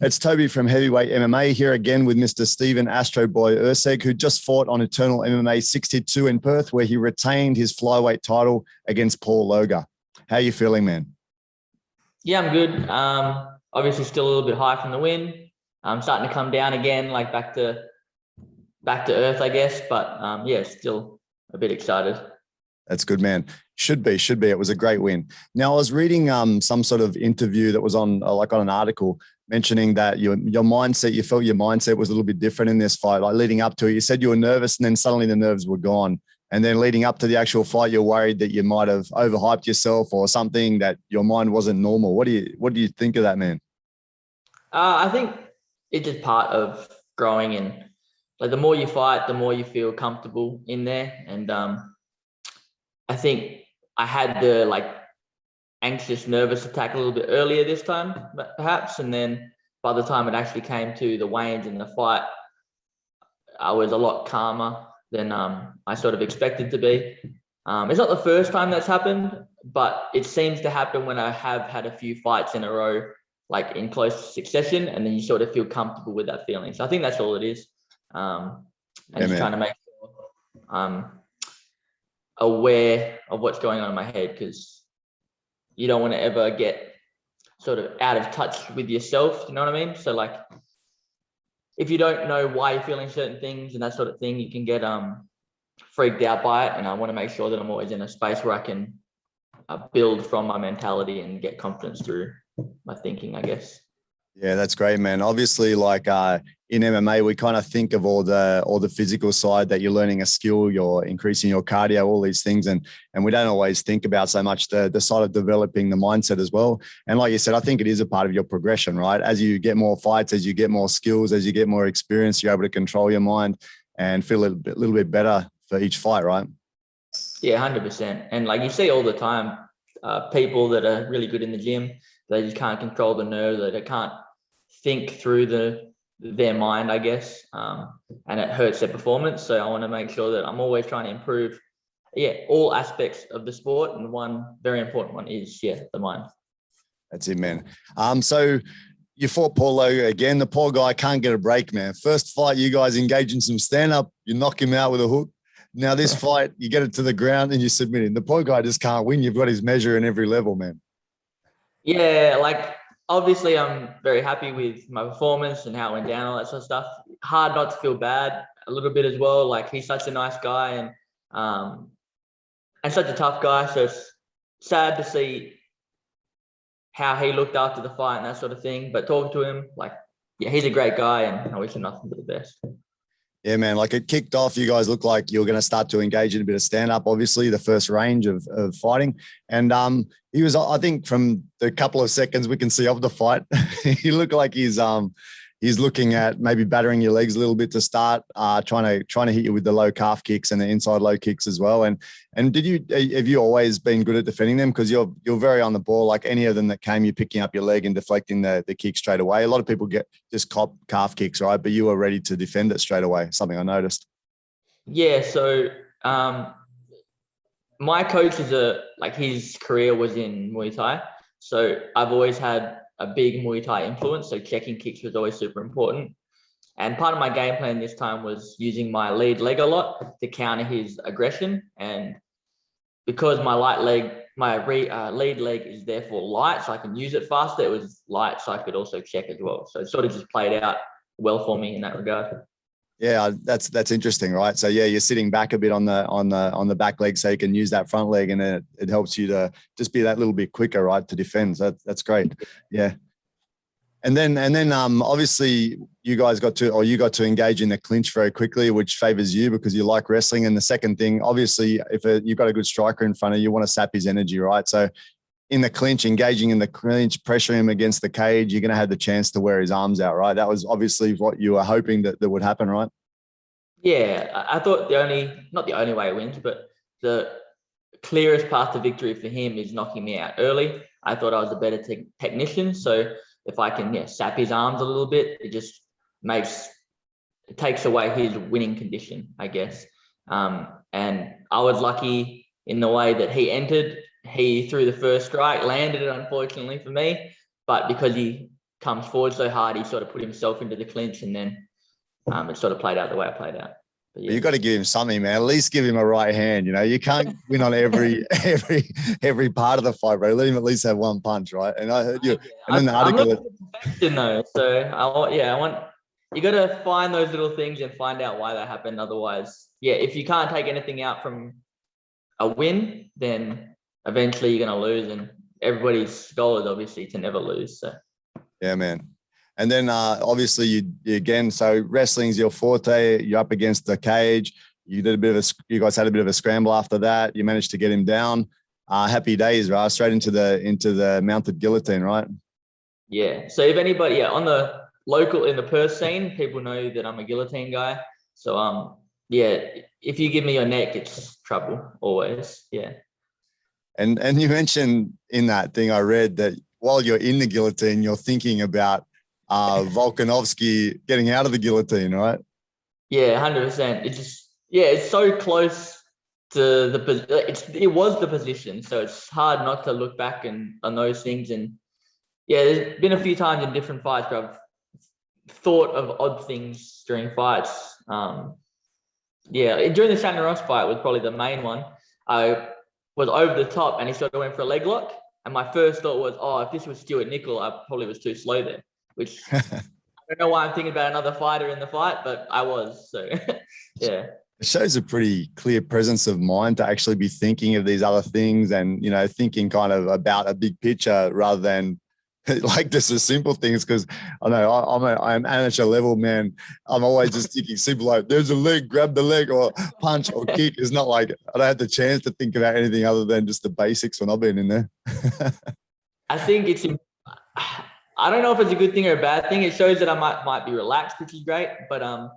It's Toby from Heavyweight MMA here again with Mr. Stephen Astro Boy Erceg, who just fought on Eternal MMA 62 in Perth, where he retained his flyweight title against Paul Loga. How are you feeling, man? Yeah, I'm good. Obviously still a little bit high from the win. I'm starting to come down again, like back to earth, I guess. But yeah, still a bit excited. That's good, man. Should be. It was a great win. Now, I was reading some sort of interview that was on on an article mentioning that your mindset, you felt your mindset was a little bit different in this fight. Like leading up to it, you said you were nervous and then suddenly the nerves were gone. And then leading up to the actual fight, you're worried that you might have overhyped yourself or something, that your mind wasn't normal. What do you think of that, man? I think it's just part of growing, and like the more you fight, the more you feel comfortable in there. And I think I had the anxious, nervous attack a little bit earlier this time, perhaps. And then by the time it actually came to the weigh-ins and the fight, I was a lot calmer than I sort of expected to be. It's not the first time that's happened, but it seems to happen when I have had a few fights in a row, like in close succession, and then you sort of feel comfortable with that feeling. So I think that's all it is. And just trying to make sure I'm aware of what's going on in my head, because you don't want to ever get sort of out of touch with yourself. You know what I mean? So like, if you don't know why you're feeling certain things and that sort of thing, you can get freaked out by it. And I want to make sure that I'm always in a space where I can build from my mentality and get confidence through my thinking, I guess. Yeah, that's great, man. Obviously, in MMA, we kind of think of all the physical side, that you're learning a skill, you're increasing your cardio, all these things, and we don't always think about so much the side of developing the mindset as well. And like you said, I think it is a part of your progression, right? As you get more fights, as you get more skills, as you get more experience, you're able to control your mind and feel a little bit better for each fight, right? Yeah, 100%. And like you see all the time, people that are really good in the gym, they just can't control the nerves, they can't think through their mind, I guess, and it hurts their performance. So I want to make sure that I'm always trying to improve, all aspects of the sport, and one very important one is the mind. That's it, man. So you fought Paul Loga again. The poor guy can't get a break, man. First fight, you guys engage in some stand-up, you knock him out with a hook. Now this fight, you get it to the ground and you submit him. The poor guy just can't win. You've got his measure in every level, man. Yeah, obviously I'm very happy with my performance and how it went down, all that sort of stuff. Hard not to feel bad a little bit as well. Like, he's such a nice guy and such a tough guy. So it's sad to see how he looked after the fight and that sort of thing. But talking to him, he's a great guy, and I wish him nothing but the best. Yeah, man, it kicked off. You guys looked like you were going to start to engage in a bit of stand-up, obviously, the first range of fighting. And he was, I think, from the couple of seconds we can see of the fight, he looked like he's looking at maybe battering your legs a little bit to start, trying to hit you with the low calf kicks and the inside low kicks as well. And have you always been good at defending them? Because you're very on the ball. Like any of them that came, you're picking up your leg and deflecting the kick straight away. A lot of people get just cop calf kicks, right? But you were ready to defend it straight away. Something I noticed. Yeah. So my coach is his career was in Muay Thai. So I've always had a big Muay Thai influence. So checking kicks was always super important. And part of my game plan this time was using my lead leg a lot to counter his aggression. And because my lead leg is therefore light, so I can use it faster, it was light, so I could also check as well. So it sort of just played out well for me in that regard. Yeah, that's interesting, right? So yeah, you're sitting back a bit on the back leg, so you can use that front leg, and it helps you to just be that little bit quicker, right, to defend. So that's great. Yeah. And then obviously you got to engage in the clinch very quickly, which favors you because you like wrestling. And the second thing, obviously, if you've got a good striker in front of you, you want to sap his energy, right? So in the clinch, engaging in the clinch, pressuring him against the cage, you're going to have the chance to wear his arms out, right? That was obviously what you were hoping that would happen, right? Yeah, I thought not the only way he wins, but the clearest path to victory for him is knocking me out early. I thought I was a better technician. So if I can sap his arms a little bit, it just takes away his winning condition, I guess. And I was lucky in the way that he entered. He threw the first strike, landed it, unfortunately for me, but because he comes forward so hard, he sort of put himself into the clinch, and then it sort of played out the way it played out. But yeah. You got to give him something, man. At least give him a right hand. You know, you can't win on every part of the fight, bro. Let him at least have one punch, right? And I heard you. And then the article. I'm looking for perfection, though. So I want you got to find those little things and find out why that happened. Otherwise, yeah, if you can't take anything out from a win, then eventually you're going to lose. And everybody's goal is obviously to never lose. So yeah, man. And then obviously you again, so wrestling's your forte. You're up against the cage. You you guys had a bit of a scramble after that. You managed to get him down. Happy days, right? Straight into the mounted guillotine, right? Yeah. So if anybody, on the local, in the Perth scene, people know that I'm a guillotine guy. So yeah, if you give me your neck, it's trouble always. Yeah. And you mentioned in that thing I read that while you're in the guillotine, you're thinking about Volkanovski getting out of the guillotine, right? Yeah, 100%. It's so close to it was the position, so it's hard not to look back on those things. And yeah, there's been a few times in different fights where I've thought of odd things during fights. During the Shannon Ross fight was probably the main one. I was over the top and he sort of went for a leg lock, and my first thought was, if this was Stuart Nickel, I probably was too slow there. Which I don't know why I'm thinking about another fighter in the fight, but I was. So, yeah. It shows a pretty clear presence of mind to actually be thinking of these other things and, you know, thinking kind of about a big picture rather than like just the simple things. Because I know I'm amateur level, man. I'm always just thinking simple, like there's a leg, grab the leg or punch or kick. It's not like I don't have the chance to think about anything other than just the basics when I've been in there. I think I don't know if it's a good thing or a bad thing. It shows that I might be relaxed, which is great. But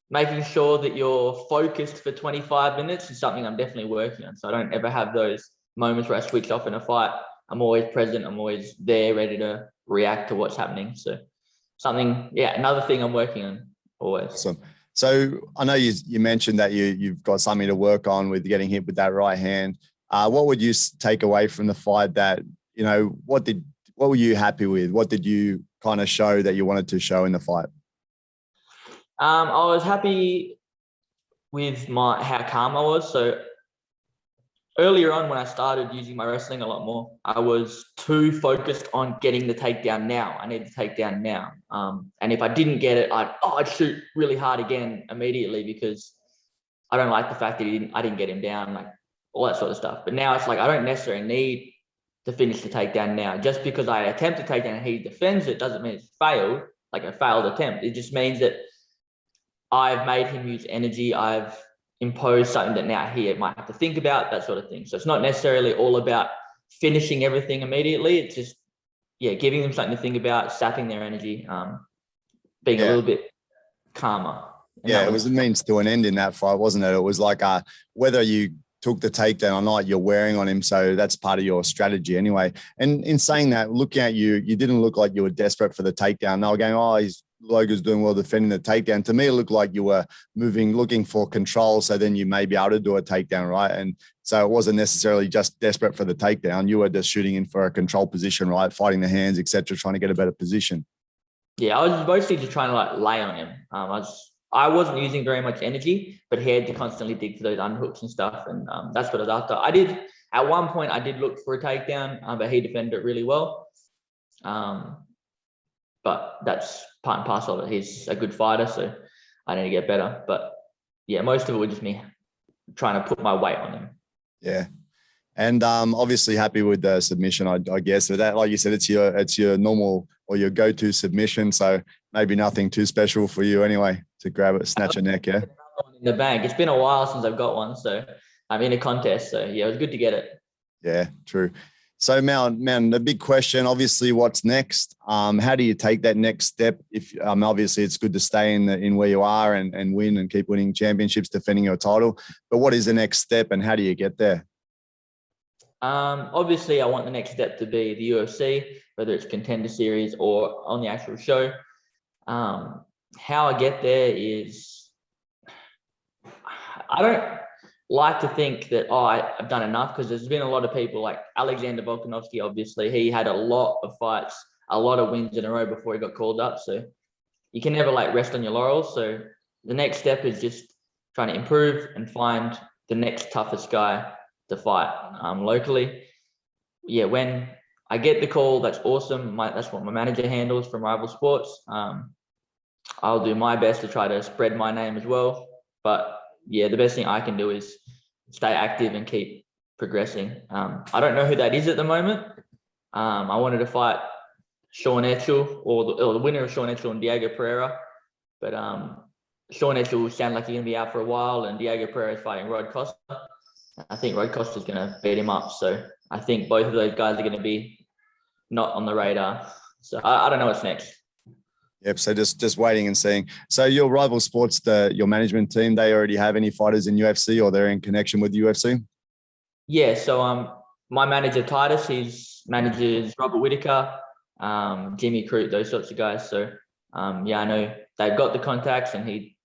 making sure that you're focused for 25 minutes is something I'm definitely working on. So I don't ever have those moments where I switch off in a fight. I'm always present. I'm always there, ready to react to what's happening. So another thing I'm working on always. Awesome. So I know you mentioned that you've got something to work on with getting hit with that right hand. What would you take away from the fight that, you know, what were you happy with? What did you kind of show that you wanted to show in the fight? I was happy with how calm I was. So earlier on, when I started using my wrestling a lot more, I was too focused on getting the takedown now. I need the takedown now. And if I didn't get it, I'd shoot really hard again immediately because I don't like the fact that I didn't get him down, like all that sort of stuff. But now it's like I don't necessarily need to finish the takedown now. Just because I attempt a takedown and he defends it doesn't mean it's failed, like a failed attempt. It just means that I've made him use energy. I've imposed something that now he might have to think about, that sort of thing. So it's not necessarily all about finishing everything immediately. It's just, giving them something to think about, sapping their energy, being a little bit calmer. And it was a means to an end in that fight, wasn't it? It was like whether you took the takedown or not, you're wearing on him. So that's part of your strategy anyway. And in saying that, looking at you, you didn't look like you were desperate for the takedown. They were going, Loga's doing well defending the takedown. To me, it looked like you were looking for control. So then you may be able to do a takedown, right? And so it wasn't necessarily just desperate for the takedown. You were just shooting in for a control position, right? Fighting the hands, etc., trying to get a better position. Yeah, I was mostly just trying to lay on him. I wasn't using very much energy, but he had to constantly dig for those underhooks and stuff. And that's what I was after. At one point, I did look for a takedown, but he defended it really well. But that's part and parcel of it. He's a good fighter, so I need to get better. But yeah, most of it was just me trying to put my weight on him. Yeah. And obviously happy with the submission, I guess. So that, like you said, it's your normal or your go-to submission. So maybe nothing too special for you anyway to grab it, snatch a neck, yeah? In the bank. It's been a while since I've got one, so I'm in a contest. So yeah, it was good to get it. Yeah, true. So, man, the big question, obviously, what's next? How do you take that next step? If obviously it's good to stay in where you are and win and keep winning championships, defending your title. But what is the next step, and how do you get there? Obviously, I want the next step to be the UFC, whether it's Contender Series or on the actual show. How I get there is, I don't like to think that I've done enough, because there's been a lot of people like Alexander Volkanovski. Obviously, he had a lot of fights a lot of wins in a row before he got called up. So you can never like rest on your laurels. So the next step is just trying to improve and find the next toughest guy to fight locally. Yeah, when I get the call, that's awesome. That's what my manager handles from Rival Sports. I'll do my best to try to spread my name as well. But yeah, the best thing I can do is stay active and keep progressing. I don't know who that is at the moment. I wanted to fight Sean Etchell or the winner of Sean Etchell and Diego Pereira. But Sean Etchell will sound like he's going to be out for a while, and Diego Pereira is fighting Rod Costa. I think Rod Costa is going to beat him up. So I think both of those guys are going to be not on the radar. So I don't know what's next. Yep. So just waiting and seeing. So your Rival Sports, your management team, they already have any fighters in UFC, or they're in connection with UFC? Yeah. So my manager Titus, he manages Robert Whitaker, Jimmy Crute, those sorts of guys. So yeah, I know they've got the contacts, and he's a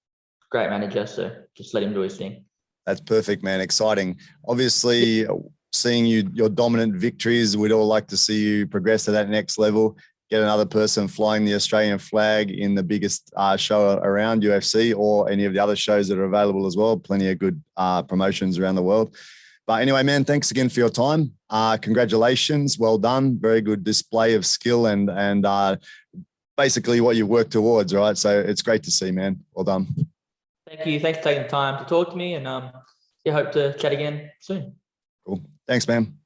great manager. So just let him do his thing. That's perfect, man. Exciting. Obviously, seeing your dominant victories, we'd all like to see you progress to that next level. Get another person flying the Australian flag in the biggest show around, UFC, or any of the other shows that are available as well. Plenty of good promotions around the world. But anyway, man, thanks again for your time. Congratulations. Well done. Very good display of skill and basically what you work towards, right? So it's great to see, man. Well done. Thank you. Thanks for taking the time to talk to me, and hope to chat again soon. Cool. Thanks, man.